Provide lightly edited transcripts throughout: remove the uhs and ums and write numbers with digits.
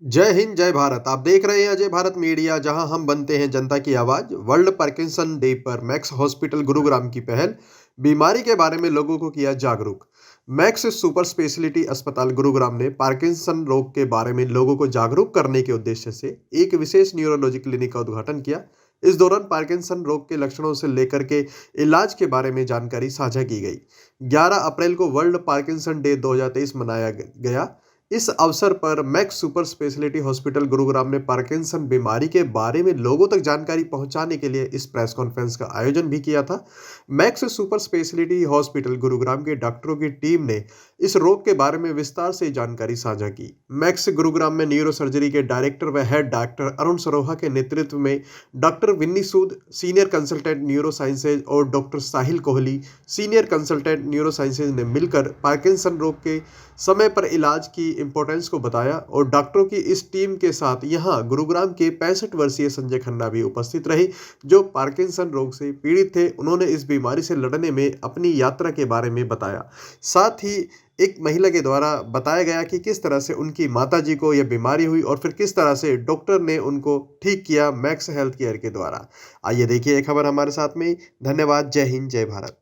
जय हिंद, जय भारत। आप देख रहे हैं अजय भारत मीडिया, जहां हम बनते हैं जनता की आवाज। वर्ल्ड पार्किंसन डे पर मैक्स हॉस्पिटल गुरुग्राम की पहल, बीमारी के बारे में लोगों को किया जागरूक। मैक्स सुपर स्पेशलिटी अस्पताल गुरुग्राम ने पार्किंसन रोग के बारे में लोगों को जागरूक करने के उद्देश्य से एक विशेष न्यूरोलॉजी क्लिनिक का उद्घाटन किया। इस दौरान पार्किंसन रोग के लक्षणों से लेकर के इलाज के बारे में जानकारी साझा की गई। 11 अप्रैल को वर्ल्ड पार्किंसन डे 2023 मनाया गया। इस अवसर पर max super speciality hospital Gurugram ने पार्किंसन बीमारी के बारे में लोगों तक जानकारी पहुंचाने के लिए इस प्रेस कॉन्फ्रेंस का आयोजन भी किया था। Max super speciality hospital Gurugram के डॉक्टरों की टीम ने इस रोग के बारे में विस्तार से जानकारी साझा की। मैक्स गुरुग्राम में न्यूरो सर्जरी के डायरेक्टर व हेड डॉक्टर अरुण सरोहा के नेतृत्व में doctor Vinni Sood, senior consultant neuro sciences, और doctor Sahil Kohli, senior consultant neuro sciences ने मिलकर पार्किंसन रोग के समय पर इलाज की इंपॉर्टेंस को बताया। और डॉक्टरों की इस टीम के साथ यहां गुरुग्राम के 65 वर्षीय संजय खन्ना भी उपस्थित रहे, जो पार्किंसन रोग से पीड़ित थे। उन्होंने इस बीमारी से लड़ने में अपनी यात्रा के बारे में बताया। साथ ही एक महिला के द्वारा बताया गया कि किस तरह से उनकी माताजी को यह बीमारी हुई और फिर किस तरह से डॉक्टर ने उनको ठीक किया मैक्स हेल्थ केयर के द्वारा। आइए देखिए एक खबर हमारे साथ में। धन्यवाद। जय हिंद, जय भारत।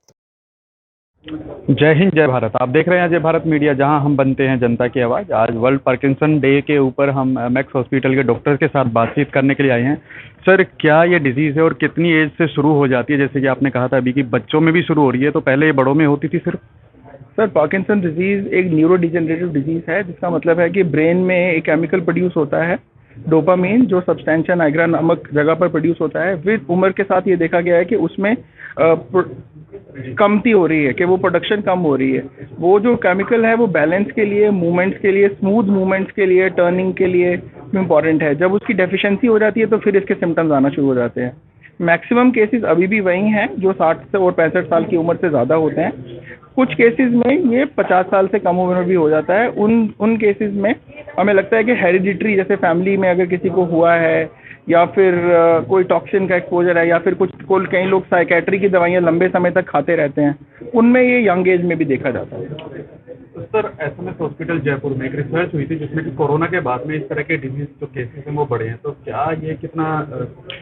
जय हिंद, जय भारत। आप देख रहे हैं अजय भारत मीडिया, जहां हम बनते हैं जनता की आवाज़। आज वर्ल्ड पार्किंसन डे के ऊपर हम मैक्स हॉस्पिटल के डॉक्टर के साथ बातचीत करने के लिए आए हैं। सर, क्या ये डिजीज़ है और कितनी एज से शुरू हो जाती है? जैसे कि आपने कहा था अभी कि बच्चों में भी शुरू हो रही है, तो पहले ये बड़ों में होती थी सिर्फ? सर, पार्किंसन डिजीज़ एक न्यूरो डिजेनरेटिव डिजीज़ है, जिसका मतलब है कि ब्रेन में एक केमिकल प्रोड्यूस होता है डोपामीन, जो सब्सटेंशिया नाइग्रा नामक जगह पर प्रोड्यूस होता है। फिर उम्र के साथ ये देखा गया है कि उसमें कमती हो रही है, कि वो प्रोडक्शन कम हो रही है। वो जो केमिकल है वो बैलेंस के लिए, मूवमेंट्स के लिए, स्मूथ मूवमेंट्स के लिए, टर्निंग के लिए इम्पॉर्टेंट है। जब उसकी डेफिशिएंसी हो जाती है तो फिर इसके सिम्टम्स आना शुरू हो जाते हैं। मैक्सिमम केसेस अभी भी वही हैं जो 60 से और 65 साल की उम्र से ज़्यादा होते हैं। कुछ केसेस में ये 50 साल से कम उम्र में भी हो जाता है। उन केसेस में हमें लगता है कि हेरिडिटरी, जैसे फैमिली में अगर किसी को हुआ है, या फिर कोई टॉक्सिन का एक्सपोजर है, या फिर कई लोग साइकेट्री की दवाइयाँ लंबे समय तक खाते रहते हैं, उनमें ये यंग एज में भी देखा जाता है। सर, एसएमएस हॉस्पिटल जयपुर में एक रिसर्च हुई थी जिसमें कि कोरोना के बाद में इस तरह के डिजीज जो केसेस हैं वो बढ़े हैं, तो क्या ये कितना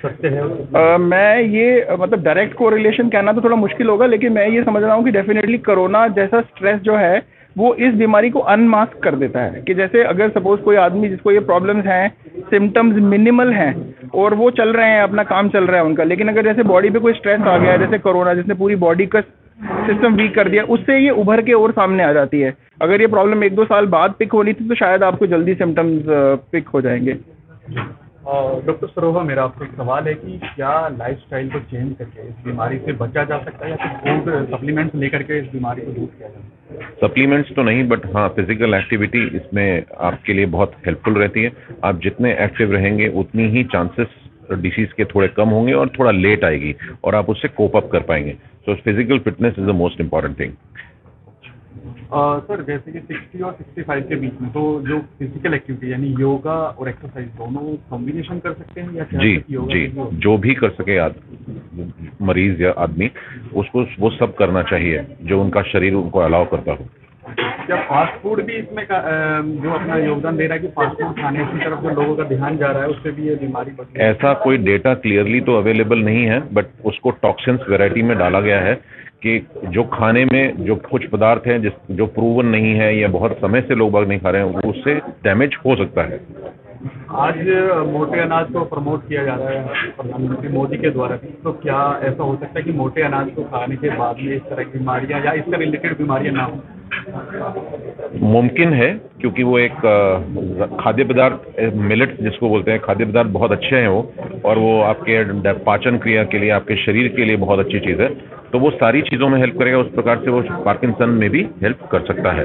सत्य है? मैं ये मतलब डायरेक्ट कोरिलेशन कहना तो थोड़ा मुश्किल होगा, लेकिन मैं ये समझ रहा हूँ कि डेफिनेटली कोरोना जैसा स्ट्रेस जो है वो इस बीमारी को अनमास्क कर देता है। कि जैसे अगर सपोज कोई आदमी जिसको ये प्रॉब्लम्स हैं, सिम्टम्स मिनिमल हैं और वो चल रहे हैं, अपना काम चल रहा है उनका, लेकिन अगर जैसे बॉडी पे कोई स्ट्रेस आ गया है, जैसे कोरोना जिसने पूरी बॉडी का सिस्टम वीक कर दिया, उससे ये उभर के और सामने आ जाती है। अगर ये प्रॉब्लम 1-2 साल बाद पिक होनी थी तो शायद आपको जल्दी सिम्टम्स पिक हो जाएंगे। डॉक्टर सरोहा, मेरा आपसे एक सवाल है कि क्या लाइफस्टाइल को चेंज करके इस बीमारी से बचा जा सकता है, या फिर फूड सप्लीमेंट्स लेकर के इस बीमारी को दूर किया जा सकता है? सप्लीमेंट्स तो नहीं, बट हाँ, फिजिकल एक्टिविटी इसमें आपके लिए बहुत हेल्पफुल रहती है। आप जितने एक्टिव रहेंगे उतनी ही चांसेस डिसीज़ के थोड़े कम होंगे और थोड़ा लेट आएगी और आप उससे कोप अप कर पाएंगे। So physical fitness is the most important thing. Sir, जैसे कि 60 और 65 के बीच में तो जो फिजिकल एक्टिविटी यानी योगा और एक्सरसाइज दोनों कॉम्बिनेशन कर सकते हैं, या क्या जी योगा जी, जो भी कर सके मरीज या आदमी, उसको वो सब करना चाहिए जो उनका शरीर उनको अलाउ करता हो। क्या फास्ट फूड भी इसमें जो अपना योगदान दे रहा है कि फास्ट फूड खाने की तरफ जो लोगों का ध्यान जा रहा है उससे भी ये बीमारी बढ़ रही है? ऐसा कोई डेटा क्लियरली तो अवेलेबल नहीं है, बट उसको टॉक्सिन्स वैरायटी में डाला गया है कि जो खाने में जो कुछ पदार्थ हैं जो प्रूवन नहीं है या बहुत समय से लोग बाग नहीं खा रहे हैं, उससे डैमेज हो सकता है। आज मोटे अनाज को प्रमोट किया जा रहा है प्रधानमंत्री मोदी के द्वारा भी, तो क्या ऐसा हो सकता है कि मोटे अनाज को खाने के बाद में इस तरह की बीमारियां या इससे रिलेटेड बीमारियां ना हो? मुमकिन है, क्योंकि वो एक खाद्य पदार्थ, मिलेट जिसको बोलते हैं, खाद्य पदार्थ बहुत अच्छे हैं वो, और वो आपके पाचन क्रिया के लिए, आपके शरीर के लिए बहुत अच्छी चीज़ है। तो वो सारी चीज़ों में हेल्प करेगा, उस प्रकार से वो पार्किंसन में भी हेल्प कर सकता है।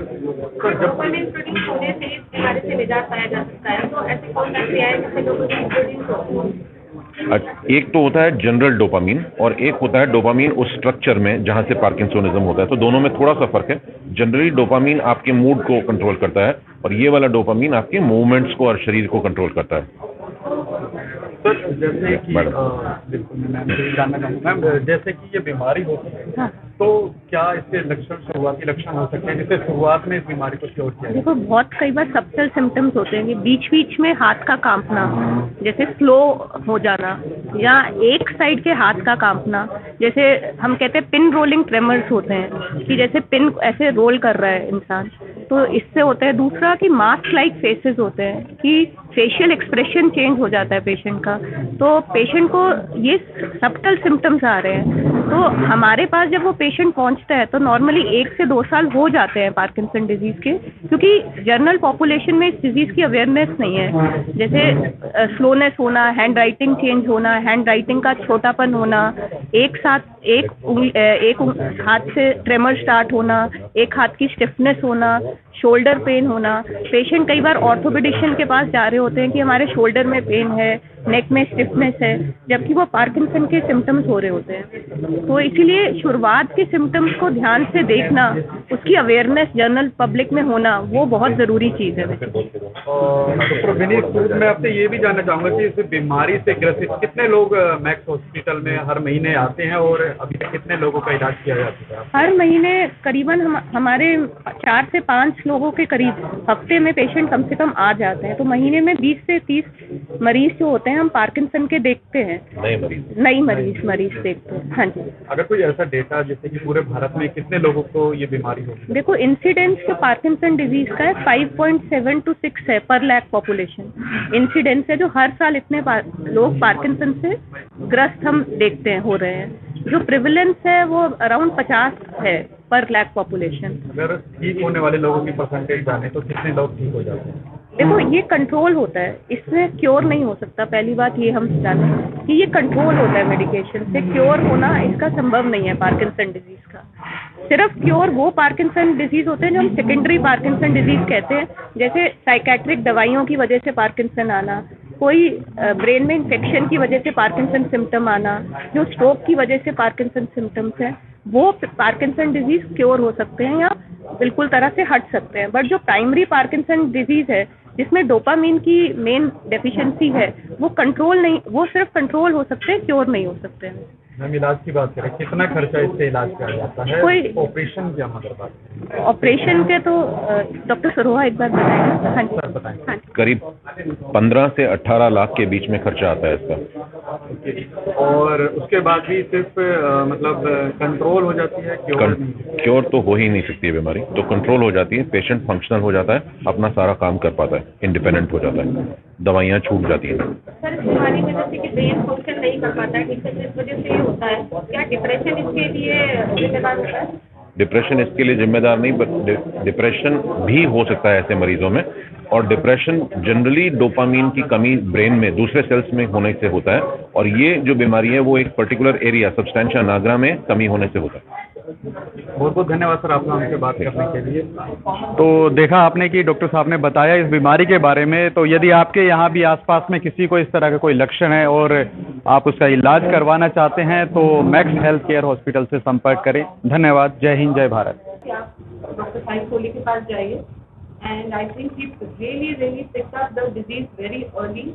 एक तो होता है जनरल डोपामीन और एक होता है डोपामीन उस स्ट्रक्चर में जहां से पार्किंसोनिज्म होता है, तो दोनों में थोड़ा सा फर्क है। जनरली डोपामीन आपके मूड को कंट्रोल करता है और ये वाला डोपामीन आपके मूवमेंट्स को और शरीर को कंट्रोल करता है। सर, जैसे कि बिल्कुल, मैं जानना चाहूँगा मैम, जैसे कि ये बीमारी होती है तो क्या इसके लक्षण शुरुआती लक्षण हो सकते हैं जिससे शुरुआत में इस बीमारी को क्योर किया जाए? देखो, बहुत कई बार सबटल सिम्टम्स होते हैं कि बीच बीच में हाथ का कांपना, जैसे स्लो हो जाना, या एक साइड के हाथ का कांपना, जैसे हम कहते हैं पिन रोलिंग ट्रेमर्स होते हैं कि जैसे पिन ऐसे रोल कर रहा है इंसान, तो इससे होता है। दूसरा कि मास्क लाइक फेसेस होते हैं कि फेशियल एक्सप्रेशन चेंज हो जाता है पेशेंट का, तो पेशेंट को ये सबटल सिम्टम्स आ रहे हैं। तो हमारे पास जब वो पेशेंट पहुंचता है तो नॉर्मली 1 से 2 साल हो जाते हैं पार्किंसन डिजीज़ के, क्योंकि जनरल पॉपुलेशन में इस डिजीज़ की अवेयरनेस नहीं है। जैसे स्लोनेस होना, हैंड राइटिंग चेंज होना, हैंड राइटिंग का छोटापन होना, एक हाथ से ट्रेमर स्टार्ट होना, एक हाथ की स्टिफनेस होना, शोल्डर पेन होना। पेशेंट कई बार ऑर्थोपेडिशियन के पास जा रहे होते हैं कि हमारे शोल्डर में पेन है, नेक में स्टिफनेस है, जबकि वो पार्किंसन के सिम्टम्स हो रहे होते हैं। तो इसीलिए शुरुआत के सिम्टम्स को ध्यान से देखना, उसकी अवेयरनेस जनरल पब्लिक में होना, वो बहुत ज़रूरी चीज़ है। डॉक्टर विनीत सूद, मैं आपसे ये भी जानना चाहूँगा कि इस बीमारी से ग्रसित कितने लोग मैक्स हॉस्पिटल में हर महीने आते हैं और अभी तक कितने लोगों का इलाज किया जा चुका है? हर महीने करीबन हमारे 4 से 5 लोगों के करीब हफ्ते में पेशेंट कम से कम आ जाते हैं। तो महीने में 20 से 30 मरीज जो होते हैं हम पार्किंसन के देखते हैं, नई मरीज देखते हैं। हाँ जी। अगर कोई ऐसा डेटा जैसे कि पूरे भारत में कितने लोगों को ये बीमारी होगी? देखो, इंसिडेंस जो पार्किंसन डिजीज का है 5.7 to 6 है पर लाख पॉपुलेशन। इंसिडेंस है जो हर साल इतने लोग पार्किंसन से ग्रस्त हम देखते हैं हो रहे हैं। जो प्रिविलेंस है वो अराउंड 50 है पर लाख पॉपुलेशन। अगर ठीक होने वाले लोगों की परसेंटेज जाने तो कितने लोग ठीक हो जाते हैं? देखो, ये कंट्रोल होता है, इसमें क्योर नहीं हो सकता। पहली बात ये हम जाने कि ये कंट्रोल होता है मेडिकेशन से, क्योर होना इसका संभव नहीं है पार्किंसन डिजीज का। सिर्फ क्योर वो पार्किंसन डिजीज होते हैं जो हम सेकेंडरी पार्किंसन डिजीज कहते हैं, जैसे साइकेट्रिक दवाइयों की वजह से पार्किंसन आना, कोई ब्रेन में इन्फेक्शन की वजह से पार्किंसन सिम्टम आना, जो स्ट्रोक की वजह से पार्किंसन सिम्टम्स हैं, वो पार्किंसन डिजीज क्योर हो सकते हैं या बिल्कुल तरह से हट सकते हैं। बट जो प्राइमरी पार्किंसन डिजीज है जिसमें डोपामीन की मेन डेफिशिएंसी है, वो कंट्रोल नहीं, वो सिर्फ कंट्रोल हो सकते हैं, क्योर नहीं हो सकते हैं। हम इलाज की बात करें, कितना खर्चा इससे इलाज किया जाता है? कोई ऑपरेशन की हम अगर बात करें, ऑपरेशन के तो डॉक्टर सरोहा एक बार बताएंगे। हाँ जी, बताएं। हाँ जी। करीब 15 से 18 लाख के बीच में खर्चा आता है इसका। और उसके बाद भी सिर्फ मतलब कंट्रोल हो जाती है, क्योर तो हो ही नहीं सकती है बीमारी, तो कंट्रोल हो जाती है, पेशेंट फंक्शनल हो जाता है, अपना सारा काम कर पाता है, इंडिपेंडेंट हो जाता है, दवाइयाँ छूट जाती हैं। सर, इस बीमारी में जैसे कि ब्रेन फंक्शन नहीं कर पाता है ठीक से, जिस वजह से ये होता है, क्या डिप्रेशन इसके लिए जिम्मेदार होता है? डिप्रेशन इसके लिए जिम्मेदार नहीं, बट डिप्रेशन भी हो सकता है ऐसे मरीजों में। और डिप्रेशन जनरली डोपामीन की कमी ब्रेन में दूसरे सेल्स में होने से होता है, और ये जो बीमारी है वो एक पर्टिकुलर एरिया सब्सटेंशिया नाग्रा में कमी होने से होता है। बहुत बहुत धन्यवाद सर आपने हमसे बात करने के लिए। तो देखा आपने कि डॉक्टर साहब ने बताया इस बीमारी के बारे में। तो यदि आपके यहाँ भी आसपास में किसी को इस तरह का कोई लक्षण है और आप उसका इलाज करवाना चाहते हैं तो मैक्स हेल्थ केयर हॉस्पिटल से संपर्क करें। धन्यवाद। जय हिंद, जय भारत। आप डॉक्टर साहिब कोहली के पास जाइए, and I think he really picked up the disease very early.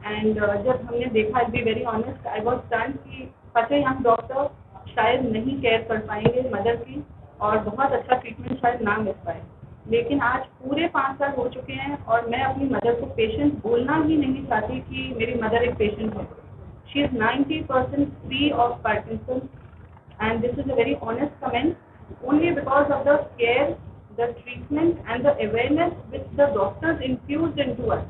And जब हमने देखा, to be very honest, I was stunned कि सच ए यंग डॉक्टर शायद नहीं केयर कर पाएंगे मदर की, और बहुत अच्छा ट्रीटमेंट शायद ना मिल पाए। लेकिन आज पूरे 5 साल हो चुके हैं और मैं अपनी मदर को पेशेंट बोलना ही नहीं चाहती कि मेरी मदर एक पेशेंट है। She is 90% free of Parkinson, and this is a very honest comment only because of the care, the treatment and the awareness which the doctors infused into अस।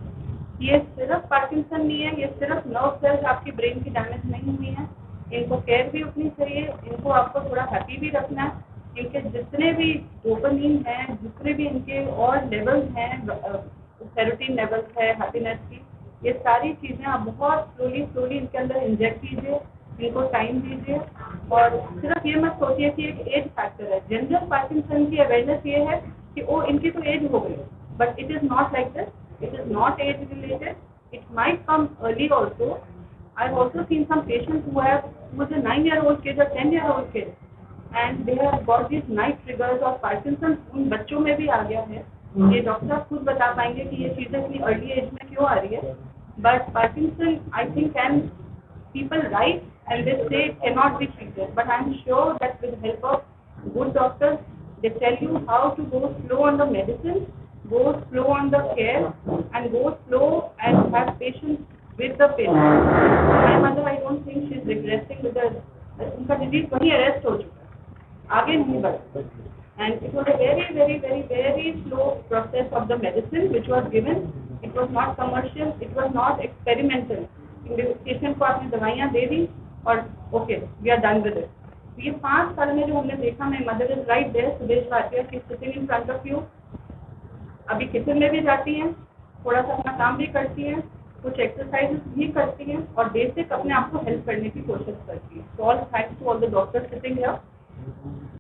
ये सिर्फ पार्किंसन नहीं है, ये सिर्फ नर्व सेल्स आपकी brain की damage नहीं हुई है। इनको केयर भी उतनी चाहिए, इनको आपको थोड़ा हैप्पी भी रखना है, क्योंकि जितने भी डोपामीन हैं, जितने भी इनके और लेवल्स हैं, सेरोटोनिन लेवल्स है हैप्पीनेस की, ये सारी चीज़ें आप बहुत स्लोली इनके अंदर इंजेक्ट कीजिए, इनको टाइम दीजिए। और सिर्फ ये मत सोचिए कि एक एज फैक्टर है। जनरल पार्किंसन की अवेयरनेस ये है कि वो इनकी तो एज हो गई, but it is not like this, it is not age related, it might come early also. I've also seen some patients who was a 9-year-old kid or 10-year-old kid, and they have got these night triggers of Parkinson's। उन बच्चों में भी आ गया है। ये doctor खुद बता पाएंगे कि ये चीज़ें इतनी अर्ली एज में क्यों आ रही है। But Parkinson I think can people right and they say it cannot be treated. But I'm sure that with the help of good doctors, they tell you how to go slow on the medicine, go slow on the care, and go slow and have patience with the patient. My mother, I don't think she's regressing because उनका disease वहीं arrest हो चुका है, आगे नहीं बढ़ा. And it was a very slow process of the medicine which was given. It was not commercial, it was not experimental. Patient को आपने दवाइयाँ दे दी और okay, we are done with it. ये 5 साल में जो हमने देखा, my mother is right there, Sudesh Bhatia, she is sitting in front of you. अभी किचन में भी जाती हैं, थोड़ा सा अपना काम भी करती हैं, कुछ एक्सरसाइजेस भी करती हैं और बेसिक अपने आप को हेल्प करने की कोशिश करती हैं. So all thanks to all the doctors sitting here.